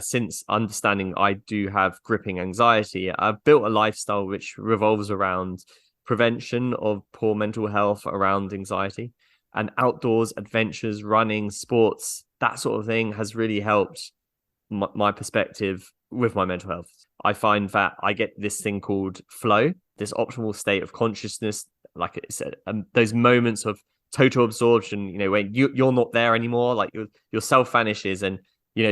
since understanding I do have gripping anxiety, I've built a lifestyle which revolves around prevention of poor mental health around anxiety, and outdoors adventures, running, sports, that sort of thing has really helped my perspective with my mental health. I find that I get this thing called flow, this optimal state of consciousness, like I said, those moments of total absorption, when you're not there anymore, like your self vanishes, and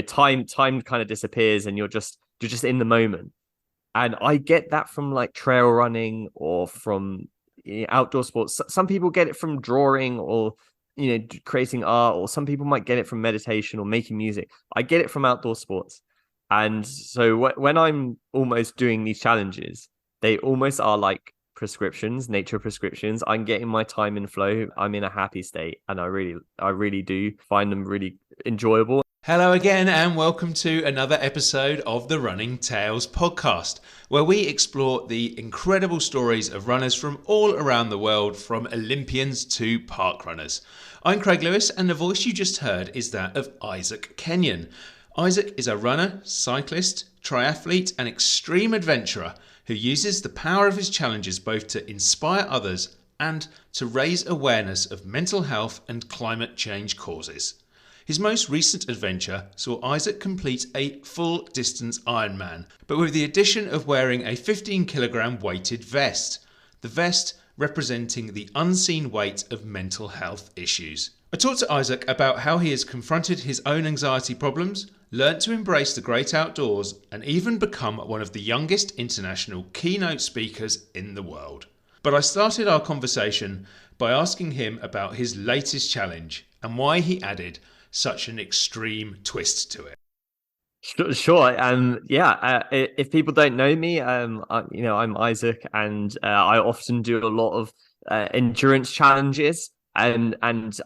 time kind of disappears, and you're just in the moment. And I get that from like trail running or from outdoor sports. Some people get it from drawing or creating art, or some people might get it from meditation or making music. I get it from outdoor sports. And so when I'm almost doing these challenges, they almost are like prescriptions, nature prescriptions. I'm getting my time in flow. I'm in a happy state, and I really do find them really enjoyable. Hello again, and welcome to another episode of the Running Tales podcast, where we explore the incredible stories of runners from all around the world, from Olympians to park runners. I'm Craig Lewis, and the voice you just heard is that of Isaac Kenyon. Isaac is a runner, cyclist, triathlete, and extreme adventurer who uses the power of his challenges both to inspire others and to raise awareness of mental health and climate change causes. His most recent adventure saw Isaac complete a full-distance Ironman, but with the addition of wearing a 15-kilogram weighted vest. The vest representing the unseen weight of mental health issues. I talked to Isaac about how he has confronted his own anxiety problems, learnt to embrace the great outdoors, and even become one of the youngest international keynote speakers in the world. But I started our conversation by asking him about his latest challenge and why he added such an extreme twist to it. Sure. If people don't know me, I'm Isaac, and I often do a lot of endurance challenges, and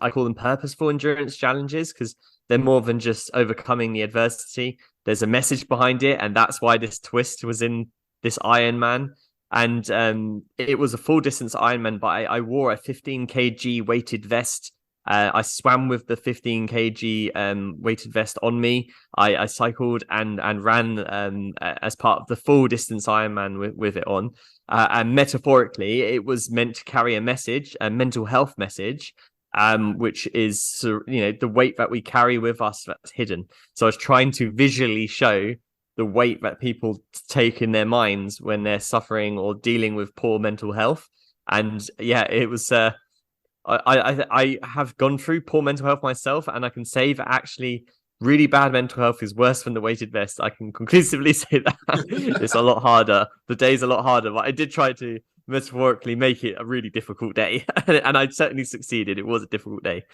I call them purposeful endurance challenges because they're more than just overcoming the adversity. There's a message behind it, and that's why this twist was in this Ironman. And it was a full distance Ironman, but I wore a 15 kg weighted vest. I swam with the 15 kg weighted vest on me. I cycled and ran as part of the full distance Ironman with it on. And metaphorically, it was meant to carry a message, a mental health message, which is the weight that we carry with us that's hidden. So I was trying to visually show the weight that people take in their minds when they're suffering or dealing with poor mental health. And yeah, it was. I have gone through poor mental health myself, and I can say that actually really bad mental health is worse than the weighted vest. I can conclusively say that. It's a lot harder. The day's a lot harder, but I did try to metaphorically make it a really difficult day, and I certainly succeeded. It was a difficult day.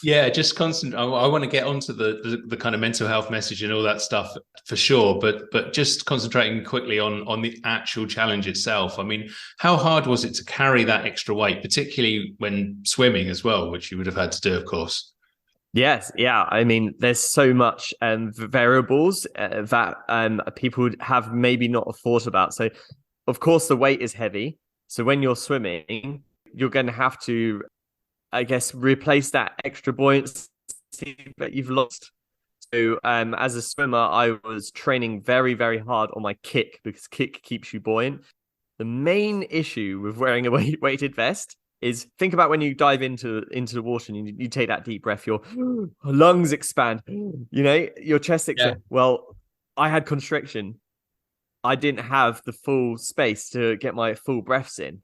Yeah, just constant. I want to get onto the kind of mental health message and all that stuff for sure, but just concentrating quickly on the actual challenge itself. I mean, how hard was it to carry that extra weight, particularly when swimming as well, which you would have had to do, of course? Yes, yeah. I mean, there's so much variables that people have maybe not thought about. So, of course, the weight is heavy. So when you're swimming, you're going to have to, I guess, replace that extra buoyancy that you've lost. So as a swimmer, I was training very, very hard on my kick because kick keeps you buoyant. The main issue with wearing a weighted vest is think about when you dive into the water and you take that deep breath, your lungs expand, your chest expands. Yeah. Well, I had constriction. I didn't have the full space to get my full breaths in.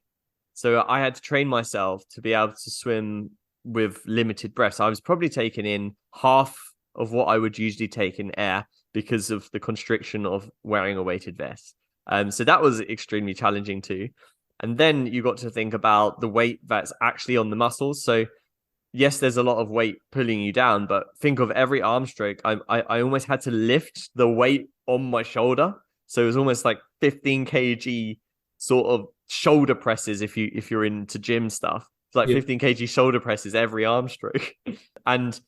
So I had to train myself to be able to swim with limited breaths. I was probably taking in half of what I would usually take in air because of the constriction of wearing a weighted vest. So that was extremely challenging too. And then you got to think about the weight that's actually on the muscles. So yes, there's a lot of weight pulling you down, but think of every arm stroke. I almost had to lift the weight on my shoulder. So it was almost like 15 kg sort of shoulder presses if you're into gym stuff. It's like 15 kg shoulder presses every arm stroke. And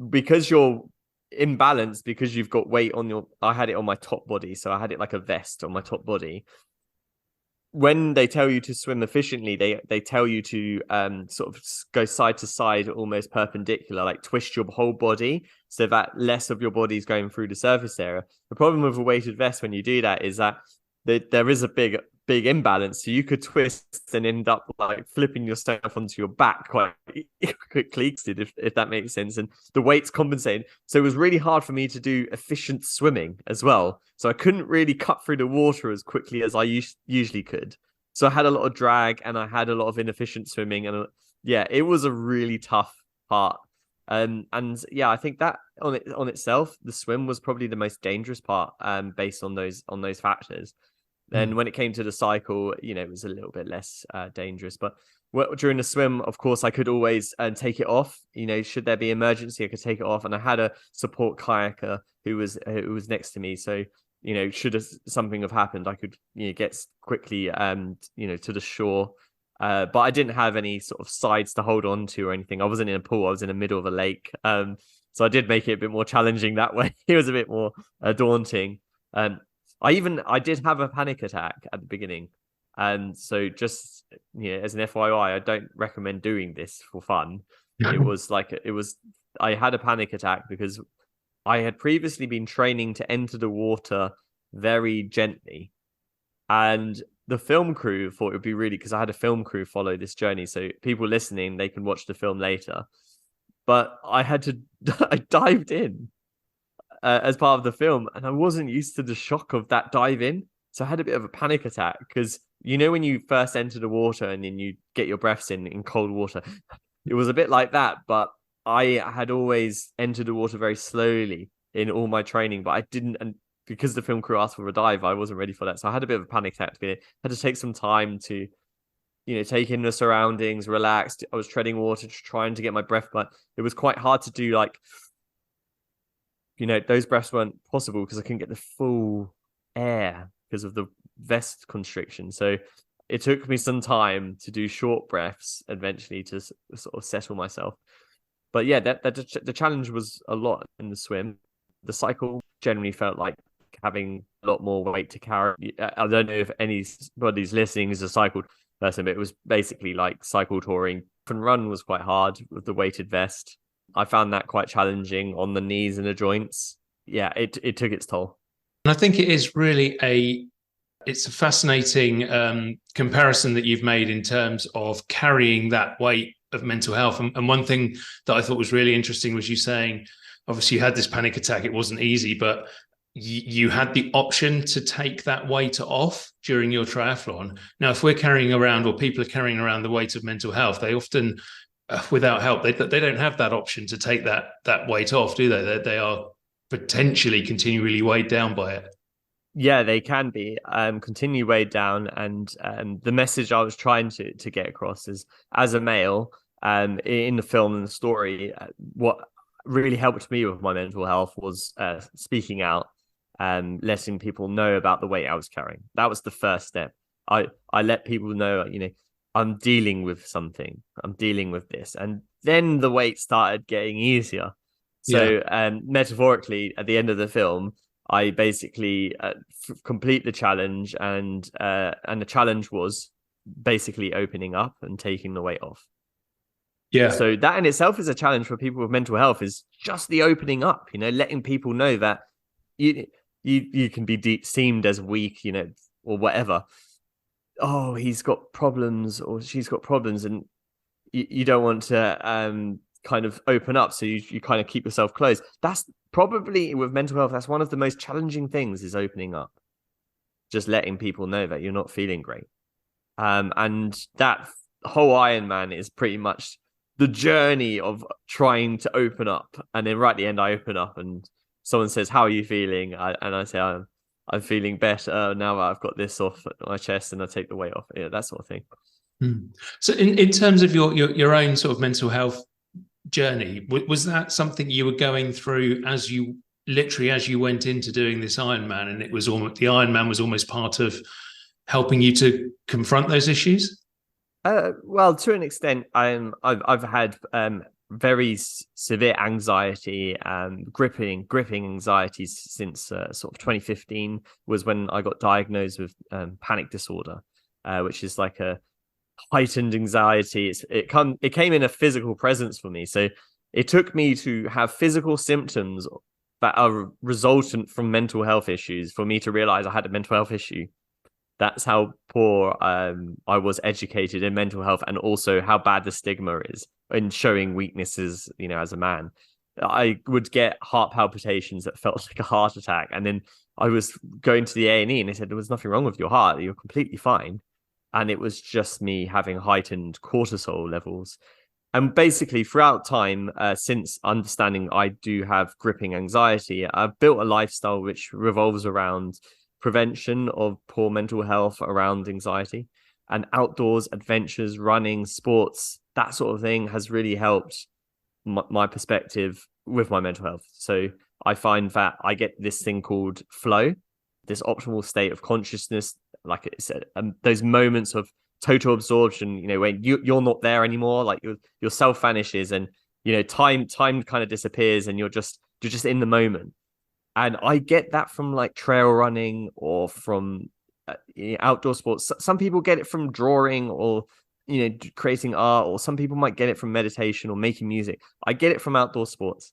because you're imbalanced, because you've got weight on I had it on my top body. So I had it like a vest on my top body. when they tell you to swim efficiently, they tell you to sort of go side to side, almost perpendicular, like twist your whole body so that less of your body is going through the surface area. The problem with a weighted vest when you do that is that there is a big imbalance. So you could twist and end up like flipping yourself onto your back quite quickly, if that makes sense. And the weight's compensated. So it was really hard for me to do efficient swimming as well. So I couldn't really cut through the water as quickly as I usually could. So I had a lot of drag and I had a lot of inefficient swimming. And yeah, it was a really tough part. And yeah, I think that on itself, the swim was probably the most dangerous part, based on those factors. Then when it came to the cycle, it was a little bit less dangerous. But during the swim, of course, I could always take it off. Should there be emergency, I could take it off. And I had a support kayaker who was next to me. So, should something have happened, I could get quickly to the shore. But I didn't have any sort of sides to hold on to or anything. I wasn't in a pool. I was in the middle of a lake. So I did make it a bit more challenging that way. It was a bit more daunting. I did have a panic attack at the beginning. And so just, as an FYI, I don't recommend doing this for fun. I had a panic attack because I had previously been training to enter the water very gently. And the film crew thought it would be really, because I had a film crew follow this journey. So people listening, they can watch the film later. But I dived in. As part of the film, and I wasn't used to the shock of that dive in, so I had a bit of a panic attack because when you first enter the water and then you get your breaths in cold water, it was a bit like that. But I had always entered the water very slowly in all my training, but I didn't, and because the film crew asked for a dive, I wasn't ready for that, so I had a bit of a panic attack. I had to take some time to take in the surroundings, relax. I was treading water, trying to get my breath, but it was quite hard to do, like, those breaths weren't possible because I couldn't get the full air because of the vest constriction. So it took me some time to do short breaths eventually to sort of settle myself. But yeah, the challenge was a lot in the swim. The cycle generally felt like having a lot more weight to carry. I don't know if anybody's listening is a cycled person, but it was basically like cycle touring. And run was quite hard with the weighted vest. I found that quite challenging on the knees and the joints. Yeah, it took its toll. And I think it is really it's a fascinating comparison that you've made in terms of carrying that weight of mental health. And one thing that I thought was really interesting was you saying, obviously you had this panic attack. It wasn't easy, but you had the option to take that weight off during your triathlon. Now, if we're carrying around, or people are carrying around the weight of mental health, they often, without help, they don't have that option to take that weight off, do they? They are potentially continually weighed down by it. Yeah, they can be continue weighed down. And the message I was trying to get across is, as a male, in the film and the story, what really helped me with my mental health was speaking out and letting people know about the weight I was carrying. That was the first step. I let people know, I'm dealing with something. I'm dealing with this. And then the weight started getting easier. So metaphorically, at the end of the film, I basically complete the challenge, and the challenge was basically opening up and taking the weight off. Yeah. So that in itself is a challenge for people with mental health, is just the opening up, letting people know that you can be seemed as weak, or whatever. Oh, he's got problems or she's got problems, and you don't want to kind of open up, so you kind of keep yourself closed. That's probably, with mental health, that's one of the most challenging things, is opening up, just letting people know that you're not feeling great. And that whole Ironman is pretty much the journey of trying to open up. And then right at the end, I open up and someone says, "How are you feeling?" And I say, I'm feeling better now that I've got this off my chest, and I take the weight off. Yeah, that sort of thing. So in terms of your own sort of mental health journey, was that something you were going through as you went into doing this Ironman, and it was almost, the Ironman was almost part of helping you to confront those issues? Well, to an extent, I've had very severe anxiety, gripping anxieties since sort of 2015 was when I got diagnosed with panic disorder. which is like a heightened anxiety. It came in a physical presence for me. So it took me to have physical symptoms that are resultant from mental health issues for me to realize I had a mental health issue. That's how poor I was educated in mental health, and also how bad the stigma is in showing weaknesses, as a man. I would get heart palpitations that felt like a heart attack, and then I was going to the A&E and they said there was nothing wrong with your heart, you're completely fine. And it was just me having heightened cortisol levels. And basically, throughout time, since understanding I do have gripping anxiety, I've built a lifestyle which revolves around prevention of poor mental health around anxiety, and outdoors adventures, running, sports, that sort of thing has really helped my perspective with my mental health. So I find that I get this thing called flow, this optimal state of consciousness, like I said, those moments of total absorption, when you're not there anymore, like your self vanishes, and time kind of disappears, and you're just in the moment. And I get that from like trail running or from outdoor sports. Some people get it from drawing or creating art, or some people might get it from meditation or making music. I get it from outdoor sports.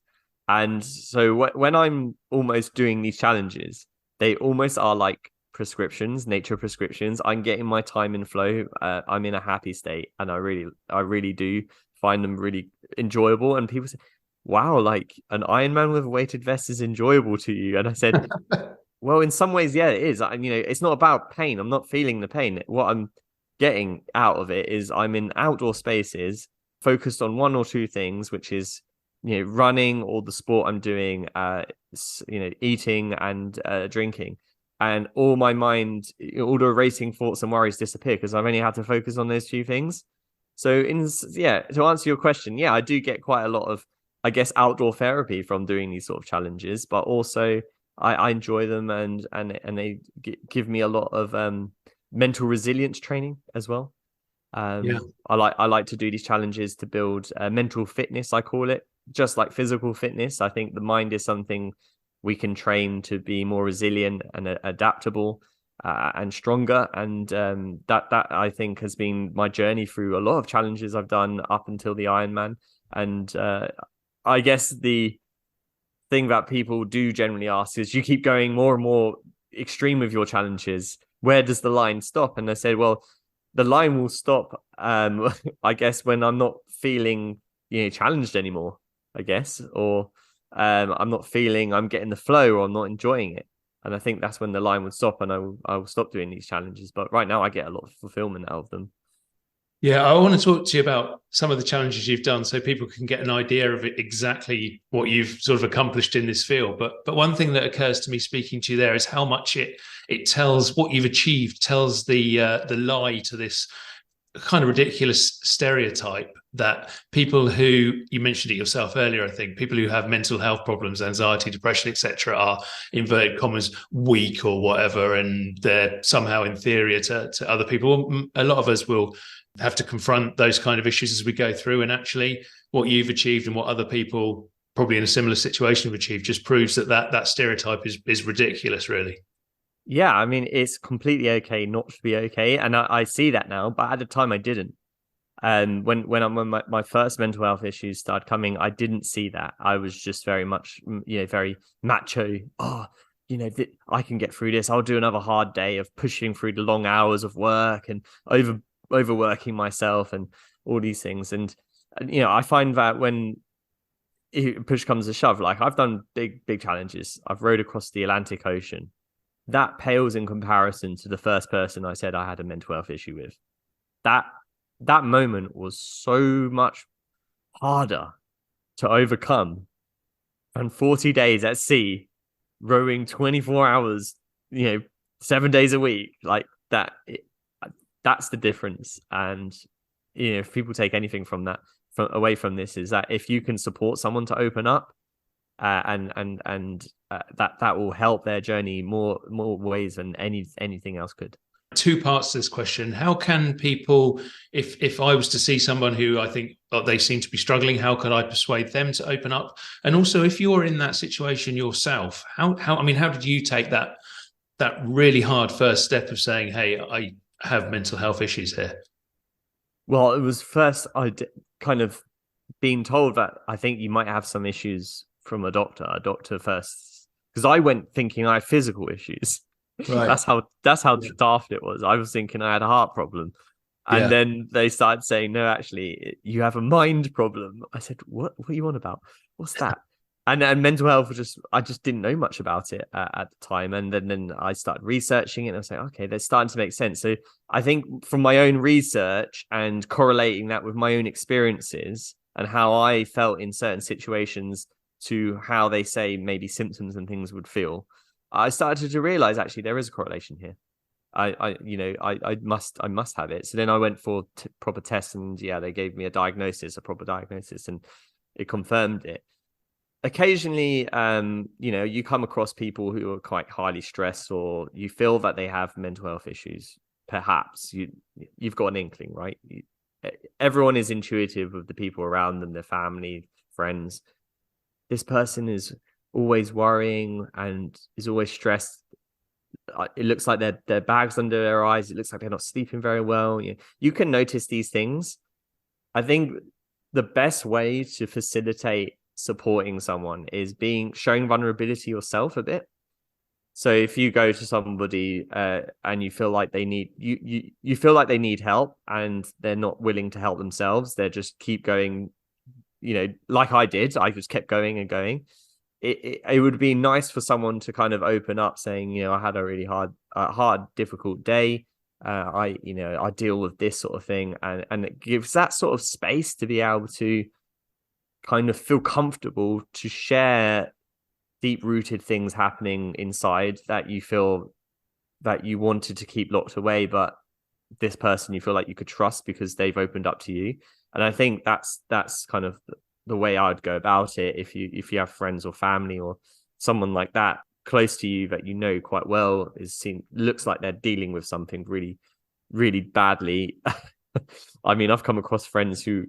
And so when I'm almost doing these challenges, they almost are like prescriptions, nature prescriptions. I'm getting my time in flow. I'm in a happy state, and I really do find them really enjoyable. And people say, wow, like an Ironman with a weighted vest is enjoyable to you. And I said, well, in some ways, yeah, it is. It's not about pain. I'm not feeling the pain. What I'm getting out of it is I'm in outdoor spaces focused on one or two things, which is, running, or the sport I'm doing, eating and drinking. And all my mind, all the racing thoughts and worries disappear because I've only had to focus on those two things. So to answer your question, yeah, I do get quite a lot of, I guess, outdoor therapy from doing these sort of challenges, but also I enjoy them, and they give me a lot of mental resilience training as well. Yeah. I like to do these challenges to build mental fitness, I call it, just like physical fitness. I think the mind is something we can train to be more resilient and adaptable and stronger. And that I think has been my journey through a lot of challenges I've done up until the Ironman. And I guess the thing that people do generally ask is, you keep going more and more extreme with your challenges, where does the line stop? And I said, well, the line will stop, I guess, when I'm not feeling challenged anymore, I guess, or I'm not feeling I'm getting the flow, or I'm not enjoying it. And I think that's when the line would stop, and I will stop doing these challenges. But right now I get a lot of fulfillment out of them. Yeah, I want to talk to you about some of the challenges you've done so people can get an idea of exactly what you've sort of accomplished in this field. But one thing that occurs to me speaking to you there is how much it tells, what you've achieved tells the lie to this kind of ridiculous stereotype that people who, you mentioned it yourself earlier, I think, people who have mental health problems, anxiety, depression, etc., are, inverted commas, weak or whatever, and they're somehow inferior to other people. A lot of us will have to confront those kind of issues as we go through, and actually what you've achieved and what other people probably in a similar situation have achieved just proves that stereotype is ridiculous, really. Yeah, I mean, it's completely okay not to be okay, and I see that now, but at the time I didn't. And when my first mental health issues started coming, I didn't see that. I was just very much, very macho. Oh, I can get through this. I'll do another hard day of pushing through the long hours of work and overworking myself and all these things. And I find that when push comes to shove, like I've done big challenges. I've rowed across the Atlantic Ocean. That pales in comparison to the first person I said I had a mental health issue with. That moment was so much harder to overcome than 40 days at sea, rowing 24 hours, 7 days a week. Like that, that's the difference. And if people take anything from that, away from this, is that if you can support someone to open up, that will help their journey more ways than anything else could. Two parts to this question. How can people, if I was to see someone who I think they seem to be struggling, how could I persuade them to open up? And also, if you're in that situation yourself, how did you take that really hard first step of saying, hey, have mental health issues here? Well, it was first kind of being told that I think you might have some issues from a doctor first, because I went thinking I had physical issues. Right. That's how daft it was. I was thinking I had a heart problem. And Yeah. then they started saying, no, actually, you have a mind problem. I said, what are you on about? What's that? And mental health I just didn't know much about it at the time. And then I started researching it and I was like, okay, they're starting to make sense. So I think from my own research and correlating that with my own experiences and how I felt in certain situations to how they say maybe symptoms and things would feel, I started to realize actually there is a correlation here. I must have it. So then I went for proper tests, and yeah, they gave me a proper diagnosis, and it confirmed it. Occasionally, you come across people who are quite highly stressed, or you feel that they have mental health issues. Perhaps you've got an inkling, right? Everyone is intuitive with the people around them, their family, friends. This person is always worrying and is always stressed. It looks like their bags under their eyes. It looks like they're not sleeping very well. You can notice these things. I think the best way to facilitate supporting someone is showing vulnerability yourself a bit. So if you go to somebody and you feel like they need you feel like they need help and they're not willing to help themselves, they just keep going, like I did. I just kept going and going. It would be nice for someone to kind of open up, saying, I had a really hard, difficult day. I deal with this sort of thing, and it gives that sort of space to be able to kind of feel comfortable to share deep-rooted things happening inside that you feel that you wanted to keep locked away, but this person you feel like you could trust because they've opened up to you. And I think that's kind of the way I'd go about it. If you have friends or family or someone like that close to you that you know quite well looks like they're dealing with something really, really badly. I mean, I've come across friends who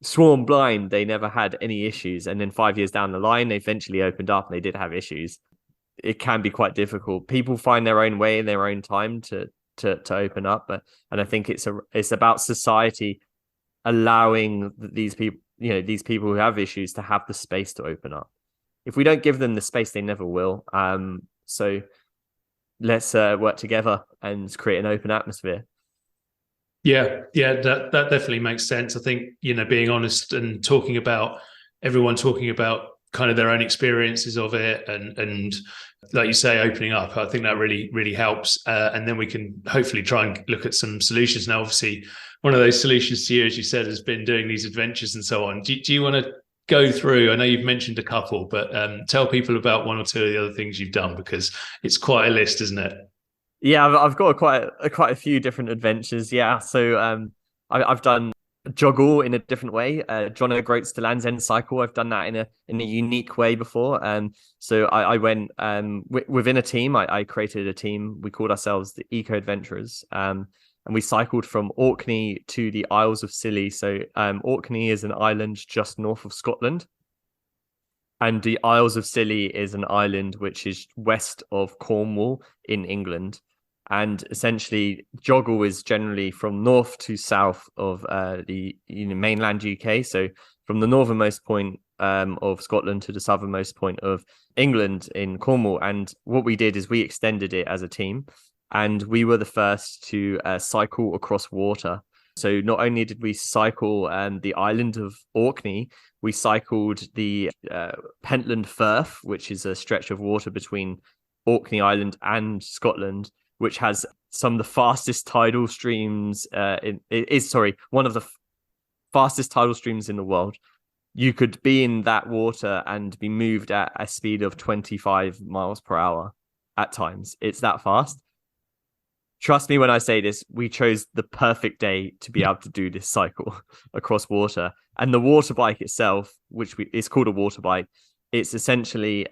sworn blind they never had any issues, and then 5 years down the line they eventually opened up and they did have issues. It can be quite difficult. People find their own way in their own time to open up, and I think it's about society allowing these people who have issues to have the space to open up. If we don't give them the space, they never will. So let's work together and create an open atmosphere. Yeah, that definitely makes sense. I think, being honest and everyone talking about kind of their own experiences of it, and like you say, opening up, I think that really, really helps. And then we can hopefully try and look at some solutions. Now, obviously, one of those solutions to you, as you said, has been doing these adventures and so on. Do you want to go through? I know you've mentioned a couple, but tell people about one or two of the other things you've done, because it's quite a list, isn't it? Yeah, I've got quite a few different adventures. Yeah, so I've done joggle in a different way. John O'Groats to Land's End cycle. I've done that in a unique way before. So I went within a team. I created a team. We called ourselves the Eco Adventurers. And we cycled from Orkney to the Isles of Scilly. So Orkney is an island just north of Scotland, and the Isles of Scilly is an island which is west of Cornwall in England. And essentially, joggle is generally from north to south of the mainland UK. So from the northernmost point of Scotland to the southernmost point of England in Cornwall. And what we did is we extended it as a team, and we were the first to cycle across water. So not only did we cycle the island of Orkney, we cycled the Pentland Firth, which is a stretch of water between Orkney Island and Scotland, which has some of the fastest tidal streams. One of the fastest tidal streams in the world. You could be in that water and be moved at a speed of 25 miles per hour at times. It's that fast. Trust me when I say this, we chose the perfect day to be able to do this cycle across water. And the water bike itself, it's called a water bike, it's essentially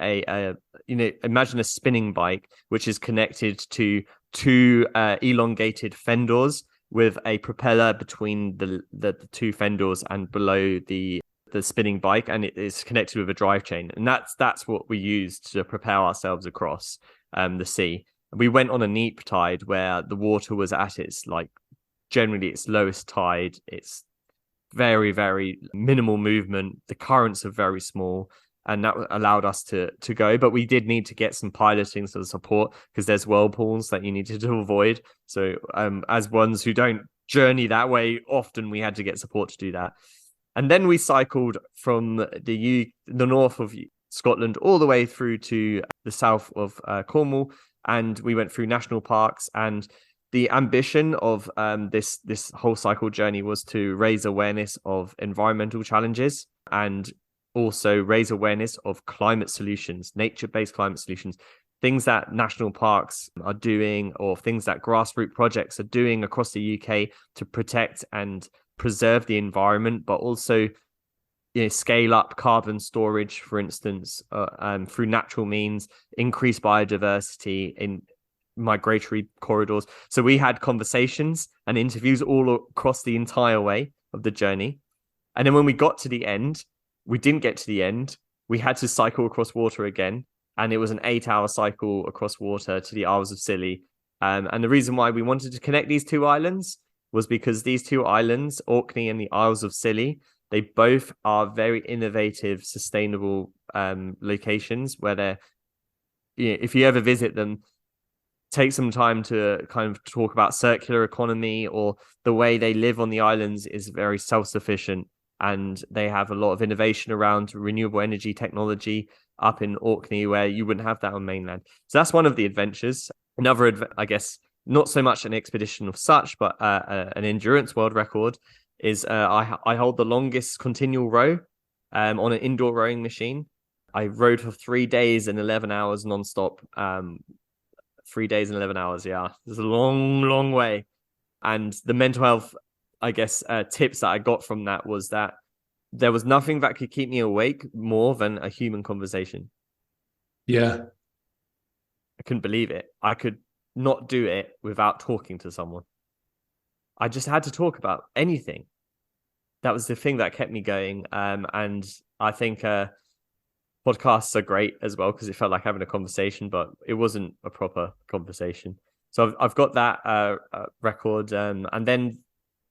imagine a spinning bike, which is connected to two elongated fendors with a propeller between the two fendors and below the spinning bike, and it is connected with a drive chain. And that's what we used to propel ourselves across the sea. We went on a neap tide where the water was at its like generally its lowest tide. It's very, very minimal movement. The currents are very small, and that allowed us to go. But we did need to get some piloting sort of support because there's whirlpools that you needed to avoid. So as ones who don't journey that way often, we had to get support to do that. And then we cycled from the north of Scotland all the way through to the south of Cornwall, and we went through national parks. And the ambition of this whole cycle journey was to raise awareness of environmental challenges and also raise awareness of climate solutions, nature-based climate solutions, things that national parks are doing or things that grassroots projects are doing across the UK to protect and preserve the environment, but also scale up carbon storage, for instance, through natural means, increase biodiversity in migratory corridors. So we had conversations and interviews all across the entire way of the journey. And then when we got to the end, we didn't get to the end. We had to cycle across water again. And it was an 8-hour cycle across water to the Isles of Scilly. And the reason why we wanted to connect these two islands was because these two islands, Orkney and the Isles of Scilly, they both are very innovative, sustainable locations where they're, if you ever visit them, take some time to kind of talk about circular economy, or the way they live on the islands is very self-sufficient, and they have a lot of innovation around renewable energy technology up in Orkney where you wouldn't have that on mainland. So that's one of the adventures. Another, I guess, not so much an expedition of such, but an endurance world record is I hold the longest continual row on an indoor rowing machine. I rowed for 3 days and 11 hours nonstop. 3 days and 11 hours. Yeah, it's a long, long way. And the mental health, I guess, tips that I got from that was that there was nothing that could keep me awake more than a human conversation. Yeah. I couldn't believe it. I could not do it without talking to someone. I just had to talk about anything. That was the thing that kept me going. And I think podcasts are great as well because it felt like having a conversation, but it wasn't a proper conversation. So I've got that record. And then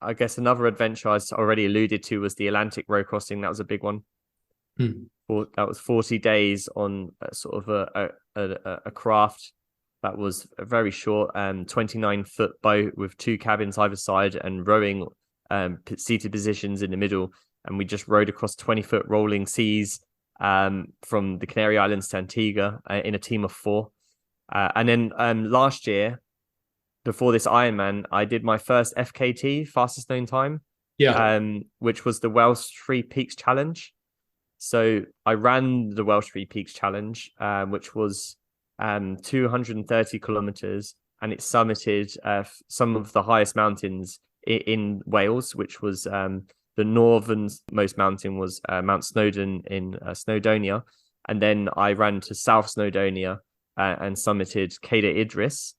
I guess another adventure I already alluded to was the Atlantic row crossing. That was a big one. That was 40 days on sort of a craft that was a very short 29-foot boat with 2 cabins either side and rowing seated positions in the middle. And we just rowed across 20-foot rolling seas from the Canary Islands to Antigua in a team of 4. And then last year, before this Ironman, I did my first FKT, fastest known time, which was the Welsh Three Peaks Challenge. So I ran the Welsh Three Peaks Challenge, which was 230 kilometers, and it summited some of the highest mountains in Wales, which was the northernmost mountain was Mount Snowdon in Snowdonia. And then I ran to South Snowdonia and summited Cader Idris.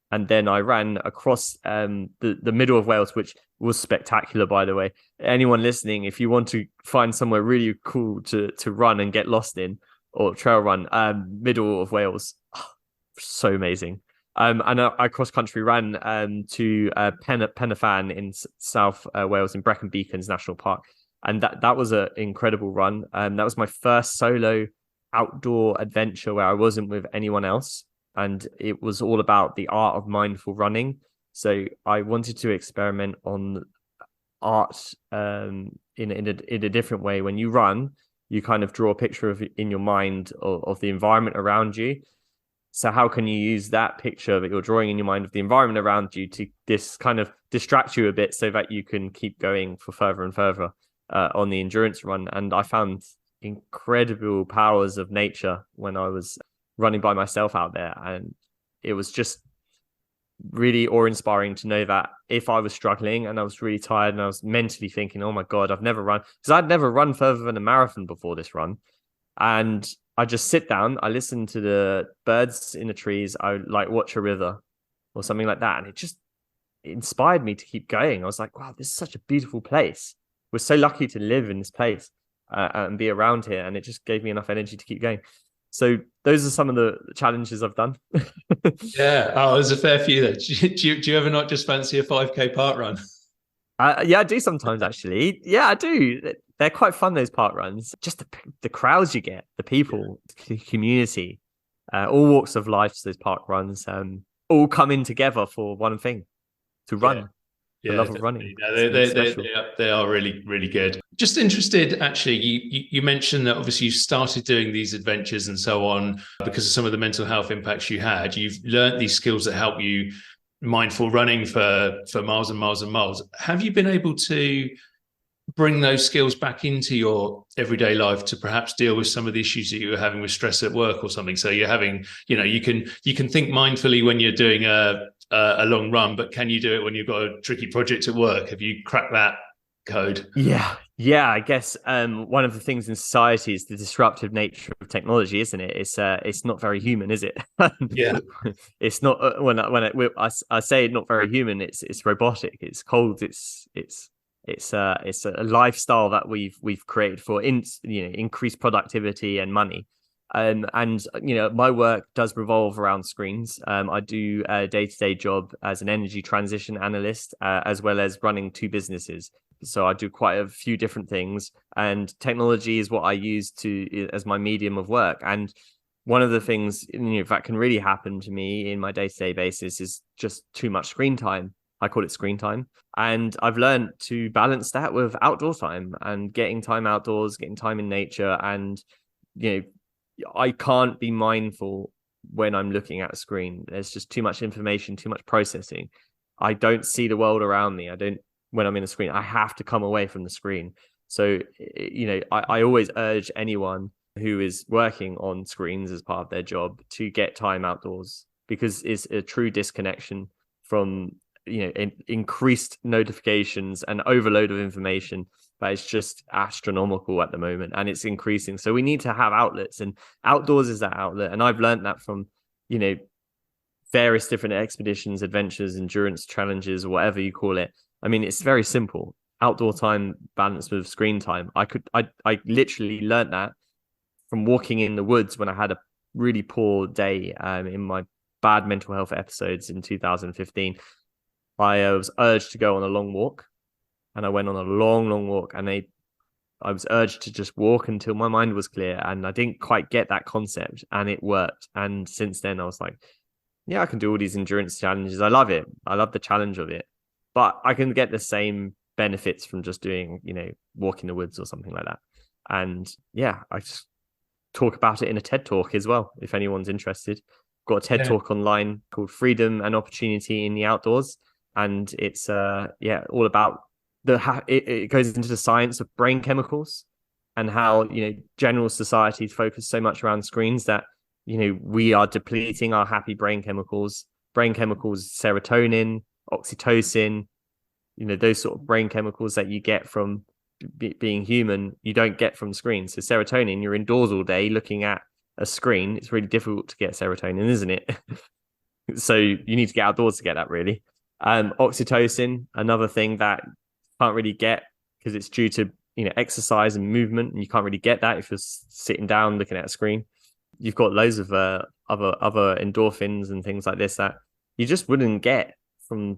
And then I ran across the middle of Wales, which was spectacular, by the way. Anyone listening, if you want to find somewhere really cool to run and get lost in, or trail run, middle of Wales, so amazing. And I cross-country ran to Penafan in South Wales in Brecon Beacons National Park. And that was an incredible run. That was my first solo outdoor adventure where I wasn't with anyone else. And it was all about the art of mindful running. So I wanted to experiment on art in a different way. When you run, you kind of draw a picture of in your mind of the environment around you. So how can you use that picture that you're drawing in your mind of the environment around you to kind of distract you a bit so that you can keep going for further and further on the endurance run? And I found incredible powers of nature when I was running by myself out there. And it was just really awe-inspiring to know that if I was struggling and I was really tired and I was mentally thinking, oh my God, I've never run, because I'd never run further than a marathon before this run. And I just sit down, I listen to the birds in the trees, I like watch a river or something like that. And it inspired me to keep going. I was like, wow, this is such a beautiful place. We're so lucky to live in this place and be around here. And it just gave me enough energy to keep going. So those are some of the challenges I've done. Yeah. Oh, there's a fair few there. Do you ever not just fancy a 5K park run? Yeah, I do sometimes actually. Yeah, I do. They're quite fun, those park runs. Just the crowds you get, the people, the community, all walks of life. Those park runs, all coming together for one thing: to Yeah. run. The Yeah, love of running. definitely. No, It's special. they are really, really good. Just interested, actually, you mentioned that obviously you started doing these adventures and so on because of some of the mental health impacts you had. You've learned these skills that help you mindful running for miles and miles and miles. Have you been able to bring those skills back into your everyday life to perhaps deal with some of the issues that you were having with stress at work or something? So you're having, you can think mindfully when you're doing a long run, but can you do it when you've got a tricky project at work? Have you cracked that code? Yeah. I guess one of the things in society is the disruptive nature of technology, isn't it? It's not very human, is it? Yeah. It's not I say not very human. It's robotic. It's cold. It's a lifestyle that we've created for increased productivity and money. And my work does revolve around screens. I do a day-to-day job as an energy transition analyst, as well as running two businesses. So I do quite a few different things, and technology is what I use as my medium of work. And one of the things that can really happen to me in my day-to-day basis is just too much screen time. I call it screen time. And I've learned to balance that with outdoor time and getting time outdoors, getting time in nature. And, I can't be mindful when I'm looking at a screen. There's just too much information, too much processing. I don't see the world around me. When I'm in a screen, I have to come away from the screen. So, I always urge anyone who is working on screens as part of their job to get time outdoors, because it's a true disconnection from increased notifications and overload of information that is just astronomical at the moment, and it's increasing. So we need to have outlets, and outdoors is that outlet. And I've learned that from various different expeditions, adventures, endurance challenges, or whatever you call it. I mean, it's very simple: outdoor time balanced with screen time. I literally learned that from walking in the woods when I had a really poor day in my bad mental health episodes in 2015. I was urged to go on a long walk, and I went on a long, long walk, and I was urged to just walk until my mind was clear, and I didn't quite get that concept, and it worked. And since then, I was like, yeah, I can do all these endurance challenges. I love it. I love the challenge of it, but I can get the same benefits from just doing, walk in the woods or something like that. And yeah, I just talk about it in a TED talk as well, if anyone's interested. Got a TED talk online called Freedom and Opportunity in the Outdoors. And it's all about it goes into the science of brain chemicals and how general society focus so much around screens that we are depleting our happy brain chemicals, serotonin, oxytocin, those sort of brain chemicals that you get from being human, you don't get from screens. So serotonin, you're indoors all day looking at a screen. It's really difficult to get serotonin, isn't it? So you need to get outdoors to get that, really. Oxytocin, another thing that you can't really get because it's due to exercise and movement, and you can't really get that if you're sitting down looking at a screen. You've got loads of other endorphins and things like this that you just wouldn't get from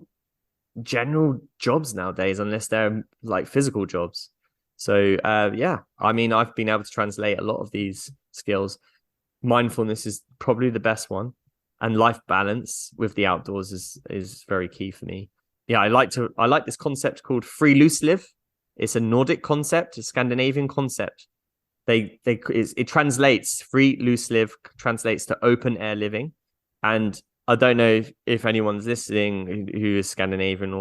general jobs nowadays unless they're like physical jobs. So I mean, I've been able to translate a lot of these skills. Mindfulness is probably the best one. And life balance with the outdoors is very key for me. Yeah, I like this concept called free loose live. It's a Nordic concept, a Scandinavian concept. It translates free loose live translates to open air living. And I don't know if anyone's listening who is Scandinavian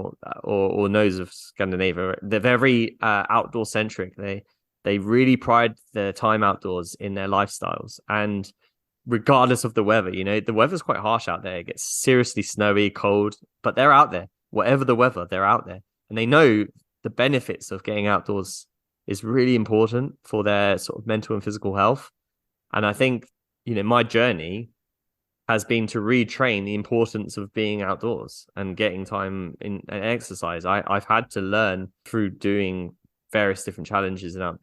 or knows of Scandinavia. They're very outdoor centric. They really pride their time outdoors in their lifestyles, and regardless of the weather, the weather's quite harsh out there. It gets seriously snowy, cold, but they're out there. Whatever the weather, they're out there. And they know the benefits of getting outdoors is really important for their sort of mental and physical health. And I think, my journey has been to retrain the importance of being outdoors and getting time in exercise. I've had to learn through doing various different challenges and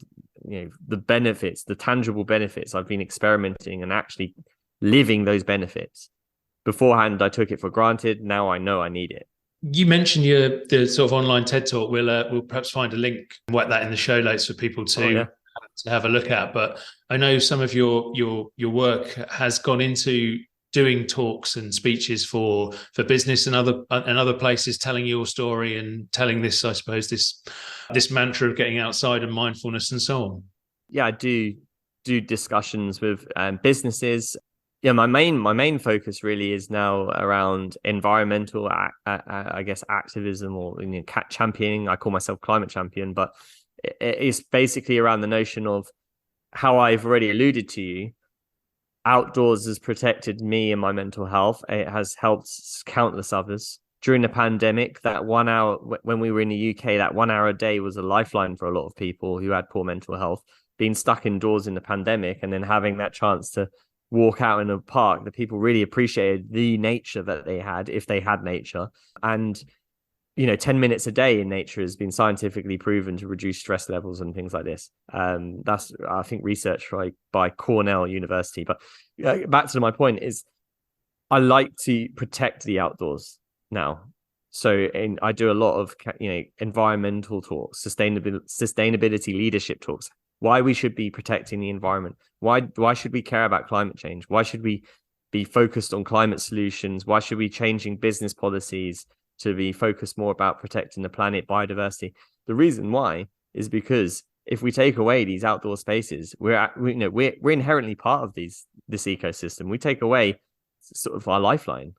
the benefits, the tangible benefits. I've been experimenting and actually living those benefits. Beforehand, I took it for granted. Now I know I need it. You mentioned the sort of online TED Talk. We'll perhaps find a link and whack that in the show notes for people to have a look at. But I know some of your work has gone into doing talks and speeches for business and other places, telling your story and telling this, I suppose, this mantra of getting outside and mindfulness and so on. Yeah, I do discussions with businesses. Yeah, my main focus really is now around environmental, I guess, activism or championing. I call myself climate champion, but it's basically around the notion of how I've already alluded to you. Outdoors has protected me and my mental health. It has helped countless others. During the pandemic, that 1 hour, when we were in the UK, that 1 hour a day was a lifeline for a lot of people who had poor mental health. Being stuck indoors in the pandemic and then having that chance to walk out in a park, the people really appreciated the nature that they had, if they had nature. And 10 minutes a day in nature has been scientifically proven to reduce stress levels and things like this. That's, I think, research by Cornell University. But back to my point is, I like to protect the outdoors now. So I do a lot of environmental talks, sustainability leadership talks. Why we should be protecting the environment. Why should we care about climate change? Why should we be focused on climate solutions? Why should we be changing business policies to be focused more about protecting the planet, biodiversity? The reason why is because if we take away these outdoor spaces, we're inherently part of this ecosystem. We take away sort of our lifeline.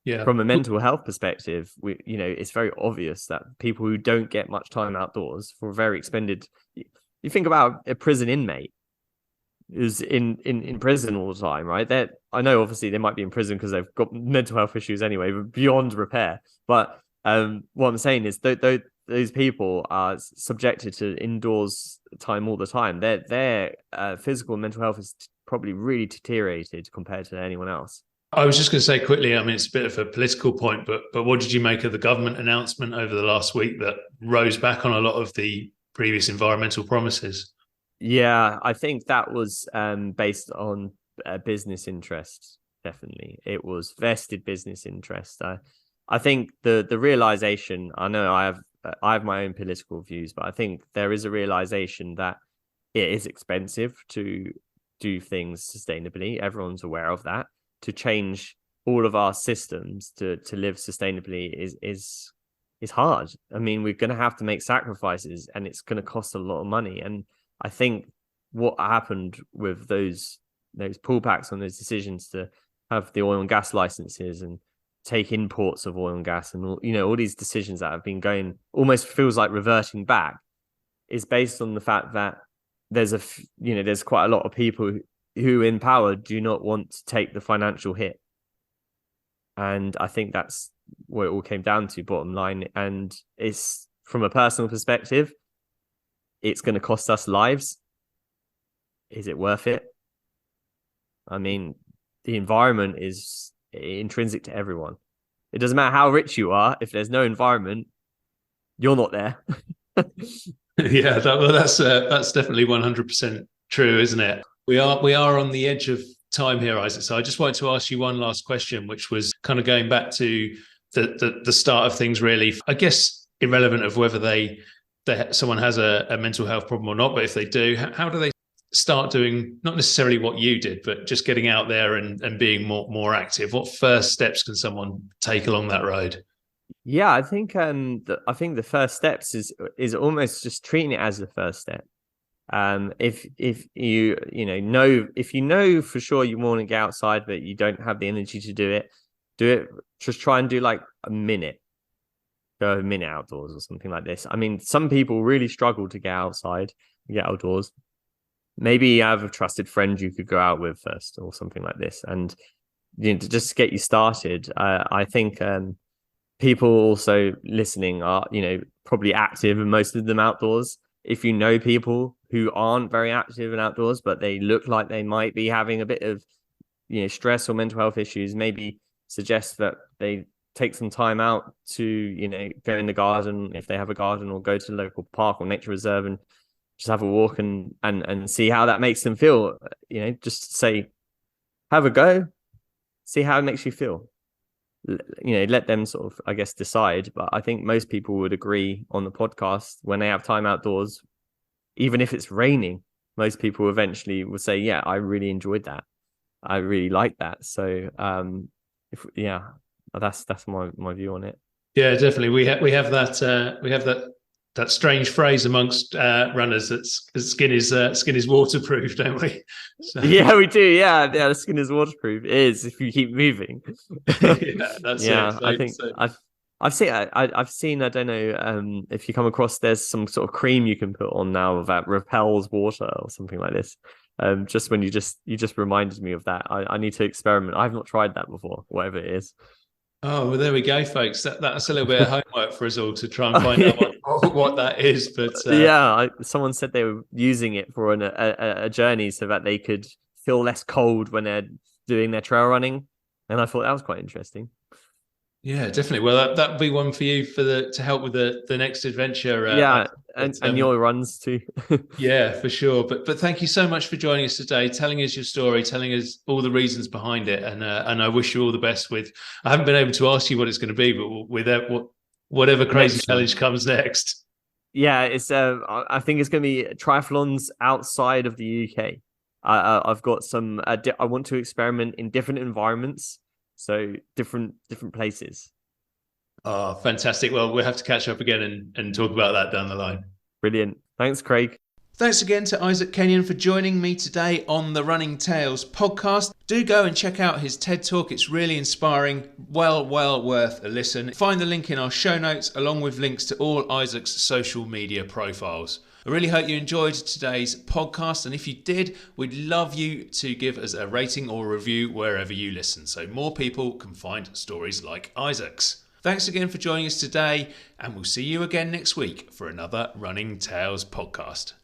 Yeah. From a mental health perspective, it's very obvious that people who don't get much time outdoors for very expended. You think about a prison inmate who's in prison all the time, right? I know obviously they might be in prison because they've got mental health issues anyway, but beyond repair. But what I'm saying is those people are subjected to indoors time all the time. Their physical and mental health is probably really deteriorated compared to anyone else. I was just going to say quickly, I mean, it's a bit of a political point, but what did you make of the government announcement over the last week that rose back on a lot of the previous environmental promises? Yeah, I think that was based on business interests. Definitely, it was vested business interest. I think the realization. I know I have my own political views, but I think there is a realization that it is expensive to do things sustainably. Everyone's aware of that. To change all of our systems to live sustainably is hard. I mean, we're going to have to make sacrifices, and it's going to cost a lot of money. And I think what happened with those pullbacks on those decisions to have the oil and gas licenses and take imports of oil and gas and all these decisions that have been going, almost feels like reverting back, is based on the fact that there's quite a lot of people who in power do not want to take the financial hit. And I think that's what it all came down to, bottom line. And it's, from a personal perspective, it's going to cost us lives. Is it worth it? I mean, the environment is intrinsic to everyone. It doesn't matter how rich you are. If there's no environment, you're not there. Yeah, that's definitely 100% true, isn't it? We are on the edge of time here, Isaac. So I just wanted to ask you one last question, which was kind of going back to the start of things, really. I guess irrelevant of whether someone has a mental health problem or not, but if they do, how do they start doing, not necessarily what you did, but just getting out there and being more active? What first steps can someone take along that road? Yeah, I think the first steps is almost just treating it as the first step. If you know for sure you want to get outside, but you don't have the energy to do it. Just try and do like a minute. Go a minute outdoors or something like this. I mean, some people really struggle to get outside, get outdoors. Maybe you have a trusted friend you could go out with first or something like this. And to just get you started, I think people also listening are, probably active, and most of them outdoors. If you know people who aren't very active and outdoors, but they look like they might be having a bit of, stress or mental health issues, maybe suggest that they take some time out to, go in the garden if they have a garden, or go to the local park or nature reserve and just have a walk and see how that makes them feel. Just say, have a go, see how it makes you feel. Let them sort of, I guess, decide. But I think most people would agree on the podcast, when they have time outdoors, even if it's raining, most people eventually will say, yeah, I really enjoyed that. I really like that. So that's my view on it. Yeah, definitely. We have that strange phrase amongst runners that skin is waterproof, don't we? So. Yeah, we do. Yeah, the skin is waterproof. It is, if you keep moving. Yeah, that's yeah, it. So, I think I've seen. I don't know if you come across. There's some sort of cream you can put on now that repels water or something like this. Just when you just reminded me of that. I need to experiment. I've not tried that before. Whatever it is. Oh, well, there we go, folks. That's a little bit of homework for us all to try and find out what that is. But someone said they were using it for a journey so that they could feel less cold when they're doing their trail running, and I thought that was quite interesting. Yeah, definitely. Well, that would be one for you to help with the next adventure. And your runs too. Yeah, for sure. But thank you so much for joining us today, telling us your story, telling us all the reasons behind it, and I wish you all the best with. I haven't been able to ask you what it's going to be, but with whatever crazy challenge comes next. Yeah, it's I think it's going to be triathlons outside of the UK. I've got some. I want to experiment in different environments. So different places. Oh, fantastic. Well, we'll have to catch up again and talk about that down the line. Brilliant. Thanks, Craig. Thanks again to Isaac Kenyon for joining me today on the Running Tales podcast. Do go and check out his TED Talk. It's really inspiring. Well worth a listen. Find the link in our show notes, along with links to all Isaac's social media profiles. I really hope you enjoyed today's podcast, and if you did, we'd love you to give us a rating or review wherever you listen, so more people can find stories like Isaac's. Thanks again for joining us today, and we'll see you again next week for another Running Tales podcast.